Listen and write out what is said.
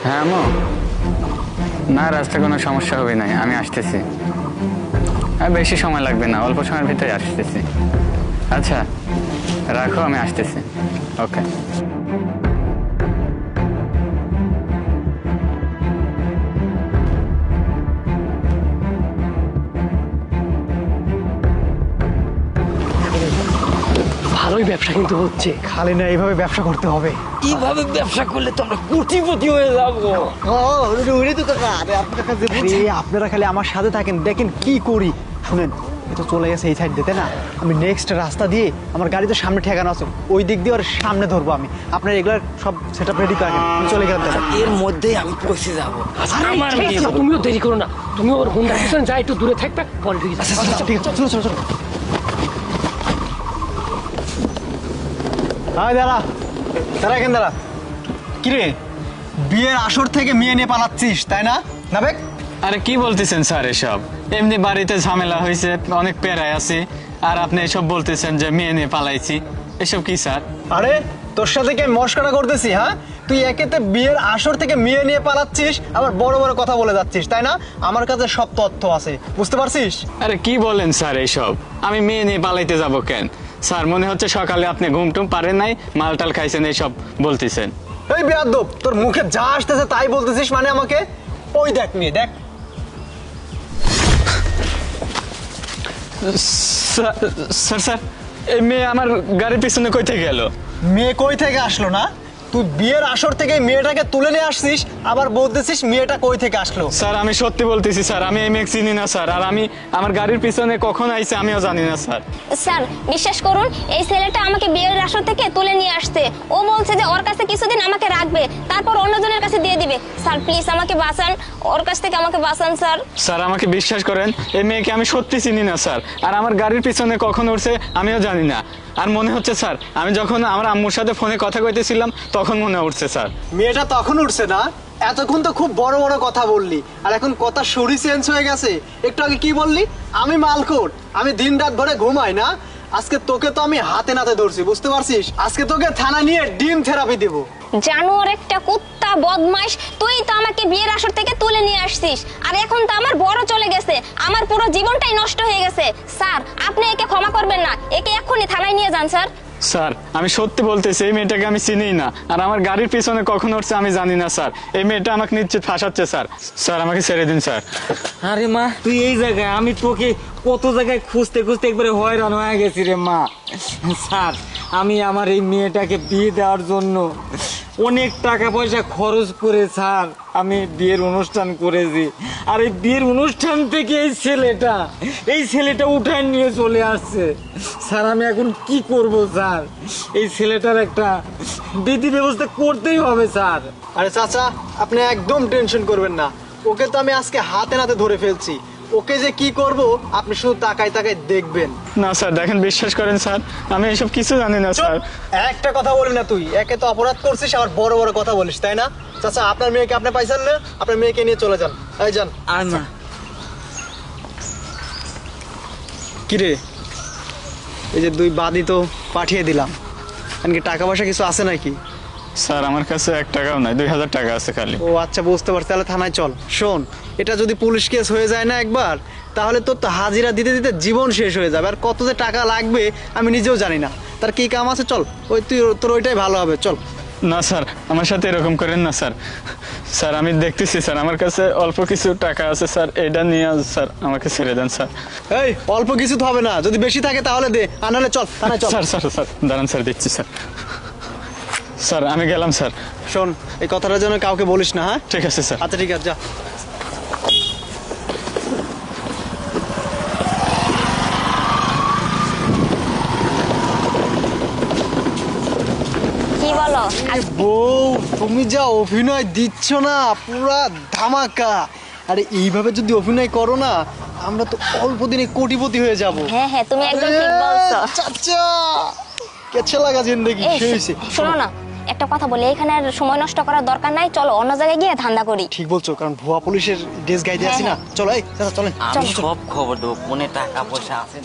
হ্যাঁ আম্মু, না রাস্তায় কোনো সমস্যা হবে না, আমি আসতেছি। আর বেশি সময় লাগবে না, অল্প সময়ের ভিতরে আসতেছি। আচ্ছা রাখো, আমি আসতেছি। ওকে। ভালোই ব্যবসা কিন্তু হচ্ছে। খালি না, এইভাবে ব্যবসা করতে হবে। এইভাবে ব্যবসা করলে তো আমরা কোটিপতি হয়ে যাবো। আপনারা খালি আমার সাথে থাকেন, দেখেন কি করি। শুনেন, এটা চলে গেছে এই সাইড দিতে না, আমি নেক্সট রাস্তা দিয়ে আমার গাড়ি তো সামনে ঠেকানো আছে, ওই দিক দিয়ে ওর সামনে ধরবো আমি। আপনার এগুলার সব সেট আপ রেডি করেন, আমি চলে গেলাম দাদা। এর মধ্যেই আমি পৌঁছে যাবো। আমার তুমিও দেরি করো না, তুমি ওর হোন্ডা স্টেশন যাই একটু দূরে থাকবে, পরে ঠিক আছে। ঠিক আছে, চলো চলো চলো। হাই দাঁড়া দাঁড়া, এখানে দাঁড়া। কিরে, বিয়ের আসর থেকে মেয়ে নিয়ে পালাচ্ছিস তাই না? না বেক। আরে কি বলতেছেন স্যার এসব? এমনি বাড়িতে ঝামেলা হয়েছে, অনেক পেরায় আছি, আর আপনি এসব বলতেছেন যে মেয়ে নিয়ে পালাইছি। এসব কি স্যার? আরে তোর সাথে কি মস্করা করতেছি? হ্যাঁ, তুই একেতে বিয়ের আসর থেকে মেয়ে নিয়ে পালাচ্ছিস, আবার বড় বড় কথা বলে যাচ্ছিস তাই না? আমার কাছে সব তথ্য আছে, বুঝতে পারছিস? আরে কি বলেন স্যার এইসব? আমি মেয়ে নিয়ে পালাইতে যাব কেন স্যার? মনে হচ্ছে সকালে আপনি ঘুমটুম পারেন নাই, মালটাল খাইছেন, এইসব বলতেছেন। এই বেয়াদব, তোর মুখে যা আসতেছে তাই বলতেছিস মানে আমাকে? ওই দেখ মেয়ে, দেখ। স্যার স্যার, এই মেয়ে আমার গাড়ির পিছনে কই থেকে গেল? মেয়ে কই থেকে আসলো না? তুই বিয়ের আসর থেকে মেয়েটাকে তুলে নিয়ে আসছিস, আবার বলতেছিস মেয়েটা কই থেকে আসলো? স্যার আমি সত্যি বলতেছি স্যার, আমি এই মেয়ে চিনি না স্যার, আর আমি আমার গাড়ির পিছনে কখন আইছে আমিও জানি না স্যার। স্যার বিশ্বাস করুন, এই ছেলেটা আমাকে বিয়ের আসর থেকে তুলে নিয়ে আসছে। ও বলছে যে ওর কাছে কিছুদিন আমাকে রাখবে, তারপর অন্যজনের কাছে দিয়ে দিবে। স্যার প্লিজ আমাকে বাঁচান, ওর কাছ থেকে আমাকে বাঁচান স্যার। স্যার আমাকে বিশ্বাস করেন, এই মেয়েকে আমি সত্যি চিনি না স্যার, আর আমার গাড়ির পিছনে কখন উঠছে আমিও জানি না। আর মনে হচ্ছে স্যার, আমি যখন আমার আম্মুর সাথে ফোনে কথা কইতেছিলাম তখন মনে উঠছে স্যার। মেয়েটা তখন উঠছে না? এতক্ষণ তো খুব বড় বড় কথা বললি, আর এখন কথা শুরু চেঞ্জ হয়ে গেছে। একটু আগে কি বললি? আমি মালকোট, আমি দিন রাত ভরে ঘুমাই না। আজকে তোকে তো আমি হাতে নাতে ধরছি, বুঝতে পারছিস? আজকে তোকে থানা নিয়ে ডিম থেরাপি দেবো। জানোয়ার একটা কুত্তা বদমাইশ, তুই তো আমাকে বিয়ের আসর থেকে তুলে নিয়ে আসছিস, আর এখন তো আমার বড় চলে গেছে, আমার পুরো জীবনটাই নষ্ট হয়ে গেছে। স্যার আপনি একে ক্ষমা করবেন না, একে এক্ষুনি থানায় নিয়ে যান স্যার। স্যার আমি সত্যি বলতেছি, এই মেয়েটাকে আমি চিনি না, আর আমার গাড়ির পিছনে কখন উঠছে আমি জানি না স্যার। এই মেয়েটা আমাকে নিশ্চিত ফাঁসাচ্ছে স্যার। স্যার আমাকে ছেড়ে দিন স্যার। আরে মা, তুই এই জায়গায়, আমি তোকে কত জায়গায় খুঁজতে খুঁজতে একবারে হয়রান হয়ে গেছি রে মা। স্যার আমি আমার এই মেয়েটাকে বিয়ে দেওয়ার জন্য অনেক টাকা পয়সা খরচ করে স্যার আমি বিয়ের অনুষ্ঠান করেছি, আর এই বিয়ের অনুষ্ঠান থেকে এই ছেলেটা উঠায় নিয়ে চলে আসছে। স্যার আমি এখন কি করব স্যার? এই ছেলেটার একটা বিধি ব্যবস্থা করতেই হবে স্যার। আরে চাচা, আপনি একদম টেনশন করবেন না, ওকে তো আমি আজকে হাতে নাতে ধরে ফেলছি। ওকে যে কি করব আপনি শুধু তাকায় তাকায় দেখবেন। না স্যার দেখেন, বিশ্বাস করেন স্যার, আমি এসব কিছু জানি না স্যার। একটা কথা বলবি না তুই, একে তো অপরাধ করছিস, আবার বড় বড় কথা বলিস তাই না? চাচা আপনার মেয়েকে আপনি পাইছেন না, আপনার মেয়েকে নিয়ে চলে যান। এই যান। আর না কিরে, এই যে দুই বাদী তো পাঠিয়ে দিলাম, এমনকি টাকা পয়সা কিছু আছে নাকি? স্যার আমার কাছে 1 টাকাও নাই, 2000 টাকা আছে খালি। ও আচ্ছা, বুঝতে পারছি, তাহলে থানায় চল। শোন, এটা যদি পুলিশ কেস হয়ে যায় না একবার, তাহলে তোর তো হাজিরা দিতে দিতে জীবন শেষ হয়ে যাবে, আর কত যে টাকা লাগবে আমি নিজেও জানি না। তার কি কাম আছে, চল, ওই তুই তোর ওইটাই ভালো হবে, চল। না স্যার, আমার সাথে এরকম করেন না স্যার। স্যার আমি দেখতেছি স্যার, আমার কাছে অল্প কিছু টাকা আছে স্যার, এটা নিয়ে স্যার আমাকে ছেড়ে দেন স্যার। এই অল্প কিছু তো হবে না, যদি বেশি থাকে তাহলে দে, আর নাহলে চল থানায় চল। স্যার স্যার স্যার দাঁড়ান স্যার, দিচ্ছি স্যার। স্যার আমি গেলাম স্যার। শোন, এই কথাটা যেন কাউকে বলিস না, হ্যাঁ? ঠিক আছে স্যার। আচ্ছা ঠিক আছে, যা। কি বলো? বউ, তুমি যা অভিনয় দিচ্ছ না, পুরা ধামাকা। আরে এইভাবে যদি অভিনয় করো না, আমরা তো অল্প দিনে কোটিপতি হয়ে যাব। হ্যাঁ হ্যাঁ, তুমি একদম ঠিক বলছো। চাচা কেচ্ছে লাগা জিন্দেগি এই, শেষ। শোনো না, একটা কথা বলি, এখানে আর সময় নষ্ট করার দরকার নাই, চলো অন্য জায়গায় গিয়ে ধান্দা করি। ঠিক বলছো, কারণ ভুয়া পুলিশের ড্রেস গাইতে আছি না। চলো এই চাচা চলেন। আমি সব খবর দেবো, কোনে টাকা পয়সা আছে।